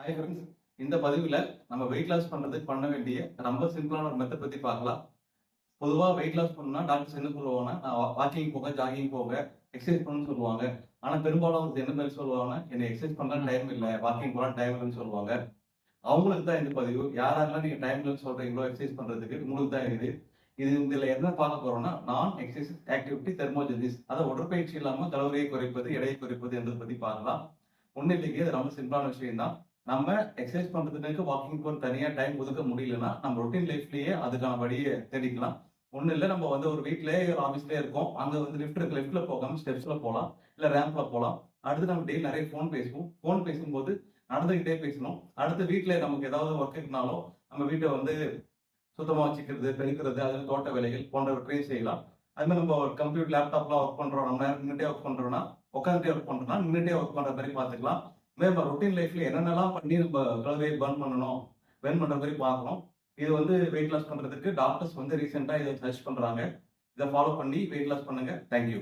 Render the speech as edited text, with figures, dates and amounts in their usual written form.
Hi friends, இந்த பதிவில் நம்ம வெயிட் லாஸ் பண்ணுறதுக்கு பண்ண வேண்டிய ரொம்ப சிம்பிளான ஒரு மெத்தட் பற்றி பார்க்கலாம். பொதுவாக வெயிட் லாஸ் பண்ணணும்னா டாக்டர்ஸ் என்ன சொல்லுவாங்கன்னா, வாக்கிங் போக, ஜாகிங் போக, எக்ஸசைஸ் பண்ணணும்னு சொல்லுவாங்க. ஆனால் பெரும்பாலும் வந்து என்ன பேர் சொல்லுவாங்கன்னா, என்ன எக்ஸசைஸ் பண்ண டைம் இல்லை, வாக்கிங் போகலாம் டைம் இல்லைன்னு சொல்லுவாங்க. அவங்களுக்கு தான் இந்த பதிவு. யாரெல்லாம் நீங்கள் டைம் இல்லைன்னு சொல்கிறீங்களோ எக்ஸசைஸ் பண்ணுறதுக்கு, உங்களுக்கு தான் இதில் என்ன பார்க்க போகிறோம்னா, நான் எக்ஸசைஸ் ஆக்டிவிட்டி தெர்மோஜெனிஸ், அதை உடற்பயிற்சி இல்லாமல் கலோரியை குறைப்பது, எடையை குறைப்பது என்பதை பற்றி பார்க்கலாம். ஒன்றும் இல்லைங்க, இது ரொம்ப சிம்பிளான விஷயம் தான். நம்ம எக்ஸசைஸ் பண்றதுக்கு வாக்கிங் போற தனியா டைம் ஒதுக்க முடியலன்னா நம்ம ரொட்டீன் லைஃப்லயே அதுக்கான வழியை தேடிக்கலாம். ஒண்ணு இல்ல, நம்ம வந்து ஒரு வீட்லயே ஒரு ஆபீஸ்லயே இருக்கோம், அங்க வந்து லிஃப்ட் இருக்கு, லிஃப்ட்ல போகாம ஸ்டெப்ஸ்ல போகலாம், இல்ல ரேம்ப்ல போகலாம். அடுத்து நம்ம டெய்லி நிறைய ஃபோன் பேசுவோம், ஃபோன் பேசும்போது நடந்துகிட்டே பேசணும். அடுத்து வீட்டுல நமக்கு ஏதாவது ஒர்க் இருந்தாலும் நம்ம வீட்டை வந்து சுத்தமா வச்சுக்கிறது, பெருக்கிறது, அது தோட்ட வேலைகள் போன்றவற்றையும் செய்யலாம். அது மாதிரி நம்ம கம்ப்யூட்டர் லேப்டாப்லாம் ஒர்க் பண்றோம், நம்ம நேரம் நின்றுட்டே ஒர்க் பண்றோம்னா, உட்காந்துட்டே ஒர்க் பண்றோம்னா நின்றுட்டே ஒர்க் பண்ற மாதிரி பார்த்துக்கலாம். நம்ம ரொட்டீன் லைஃப்ல என்னென்னலாம் பண்ணி நம்ம கலோரியை பர்ன் பண்ணணும், பர்ன் பண்ற மாதிரி பார்க்கணும். இது வந்து வெயிட் லாஸ் பண்றதுக்கு டாக்டர்ஸ் வந்து ரீசெண்டா இதை சஜஸ்ட் பண்றாங்க. இதை ஃபாலோ பண்ணி வெயிட் லாஸ் பண்ணுங்க. தேங்க்யூ.